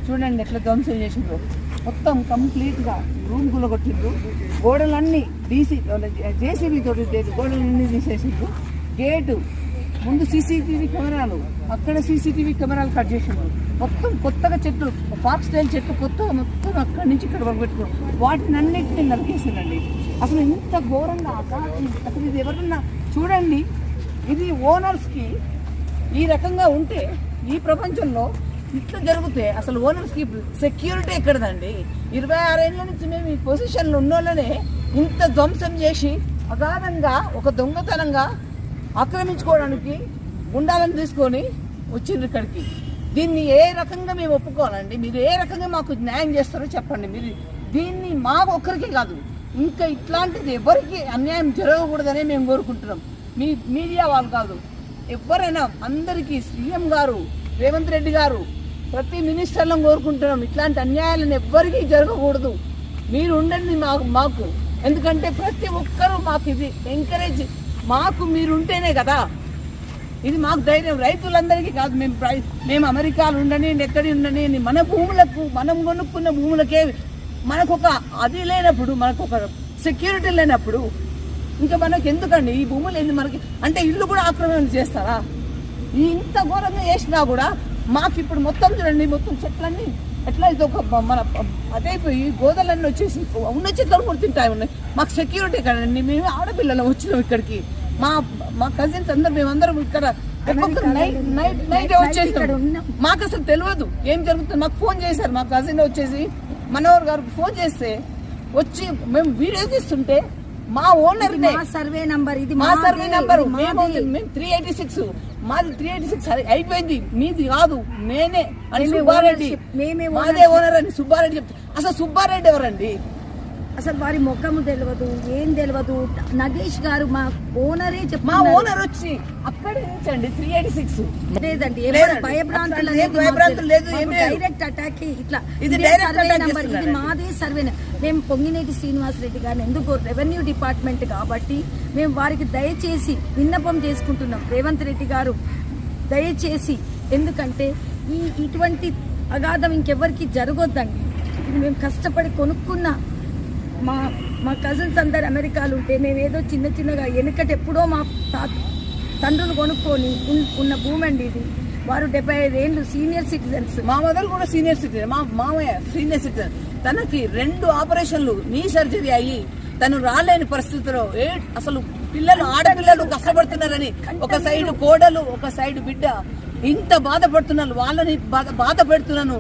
చూడండి ఎట్లా ధ్వంసం చేసిండ్రు. మొత్తం కంప్లీట్గా రూమ్ గులగొట్టిండ్రు. గోడలన్నీ జేసీబీ తోటి గోడలన్నీ తీసేసిండ్రు. గేటు ముందు సీసీటీవీ కెమెరాలు, అక్కడ సీసీటీవీ కెమెరాలు కట్ చేసిండ్రు. మొత్తం కొత్తగా చెట్లు, ఫాక్స్ స్టైల్ చెట్లు కొత్తగా మొత్తం అక్కడి నుంచి ఇక్కడ పెట్టుకున్నాం. వాటిని అన్నింటినీ నరికేసిందండి. అసలు ఇంత ఘోరంగా అసలు ఇది ఎవరన్నా చూడండి. ఇది ఓనర్స్కి ఈ రకంగా ఉంటే ఈ ప్రపంచంలో ఇట్లా జరిగితే అసలు ఓనర్స్కి సెక్యూరిటీ ఎక్కడదండి? 26 ఏళ్ళ నుంచి మేము ఈ పొజిషన్లో ఉన్నోళ్ళనే ఇంత ధ్వంసం చేసి అగాధంగా ఒక దొంగతనంగా ఆక్రమించుకోవడానికి గుండాలను తీసుకొని వచ్చిండ్రు ఇక్కడికి. దీన్ని ఏ రకంగా మేము ఒప్పుకోవాలండి? మీరు ఏ రకంగా మాకు న్యాయం చేస్తారో చెప్పండి. మీరు దీన్ని మాకు ఒక్కరికి కాదు, ఇంకా ఇట్లాంటిది ఎవరికి అన్యాయం జరగకూడదనే మేము కోరుకుంటున్నాం. మీడియా వాళ్ళు కాదు, ఎవరైనా అందరికీ సీఎం గారు, రేవంత్ రెడ్డి గారు, ప్రతి మినిస్టర్లను కోరుకుంటున్నాం. ఇట్లాంటి అన్యాయాలను ఎవ్వరికీ జరగకూడదు. మీరు ఉండండి మాకు ఎందుకంటే ప్రతి ఒక్కరూ మాకు ఇది ఎంకరేజ్, మాకు మీరుంటేనే కదా ఇది మాకు ధైర్యం. రైతులందరికీ కాదు, మేము అమెరికాలో ఉండని ఎక్కడి ఉండని మన భూములకు, మనం కొనుక్కున్న భూములకే మనకు ఒక అది లేనప్పుడు, మనకు ఒక సెక్యూరిటీ లేనప్పుడు ఇంకా మనకు ఎందుకండి ఈ భూములు? ఏంది మనకి అంటే ఇల్లు కూడా ఆక్రమణ చేస్తారా? ఇంత ఘోరంగా చేసినా కూడా మాకు ఇప్పుడు మొత్తం చూడండి, మొత్తం చెట్లన్నీ ఎట్లా ఇది ఒక మన అదైపోయి గోదలన్నీ వచ్చేసి ఉన్న చెట్లు కూడా తింటాయి ఉన్నాయి. మాకు సెక్యూరిటీ కదండి. మేము ఆడపిల్లలు వచ్చినాం ఇక్కడికి, మా కజిన్స్ అందరు మేమందరం ఇక్కడ నైట్ వచ్చేసాం. మాకు అసలు తెలియదు ఏం జరుగుతుంది. మాకు ఫోన్ చేశారు, మా కజిన్ వచ్చేసి మనోహర్ గారికి ఫోన్ చేస్తే వచ్చి మేము వీడియో తీస్తుంటే మా ఓనర్ సర్వే నంబర్ ఇది, మా సర్వే నంబర్ మేము 386, మాది 386 అయిపోయింది, మీది కాదు నేనే అని సుబ్బారెడ్డి, మాదే ఓనర్ అని సుబ్బారెడ్డి చెప్తే అసలు సుబ్బారెడ్డి ఎవరండి? అసలు వారి ముఖము తెలియదు, ఏం తెలియదు. నగేష్ గారు మా ఓనరే చెప్పారు. మా ఓనర్ వచ్చి అక్కడి నుంచి అండి 386 లేదండి, భయభ్రాంతులు లేదు, డైరెక్ట్ అటాక్. ఇట్లా ఇది సర్వే నంబర్, ఇది మాదే సర్వే. మేము పొంగినేటి శ్రీనివాసరెడ్డి గారిని ఎందుకు రెవెన్యూ డిపార్ట్మెంట్ కాబట్టి మేము వారికి దయచేసి విన్నపం చేసుకుంటున్నాం. రేవంత్ రెడ్డి గారు దయచేసి, ఎందుకంటే ఇటువంటి అగాధం ఇంకెవరికి జరగొద్దండి. ఇది మేము కష్టపడి కొనుక్కున్న మా కజిన్స్ అందరు అమెరికాలు ఉంటే మేము ఏదో చిన్నగా వెనుకట ఎప్పుడో మా తండ్రులు కొనుక్కొని ఉన్న భూమి అండి ఇది. వారు 75 ఏళ్ళు సీనియర్ సిటిజన్స్. మా మదర్ కూడా సీనియర్ సిటిజన్, మా మామయ్య సీనియర్ సిటిజన్. తనకి 2 ఆపరేషన్లు, నీ సర్జరీ అయ్యి తను రాలేని పరిస్థితిలో అసలు ఆడపిల్లలు కష్టపడుతున్నారని ఒక సైడ్ కోడలు, ఒక సైడ్ బిడ్డ ఇంత బాధపడుతున్నారు. వాళ్ళని బాధ పెడుతున్నాను.